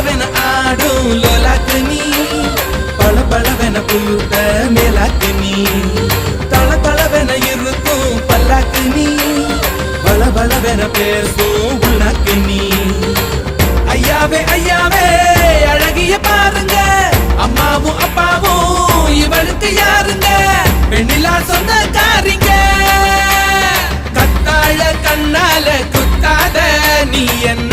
பளபளவென ஆடும் லோலாக்கு நீ பளபளவென புழுத்த மேலாக்கு நீ தளதளவென இருக்கும் பல்லாக்கு நீ பளபளவென பேசும் உள்ளாக்கு நீ ஐயாவே ஐயாவே அழகிய பாருங்க அம்மாவும் அப்பாவும் இவளுக்கு யாருங்க பெண்ணிலா சொந்தக்காரிங்க கத்தாழ கண்ணால குத்தாத நீ என்ன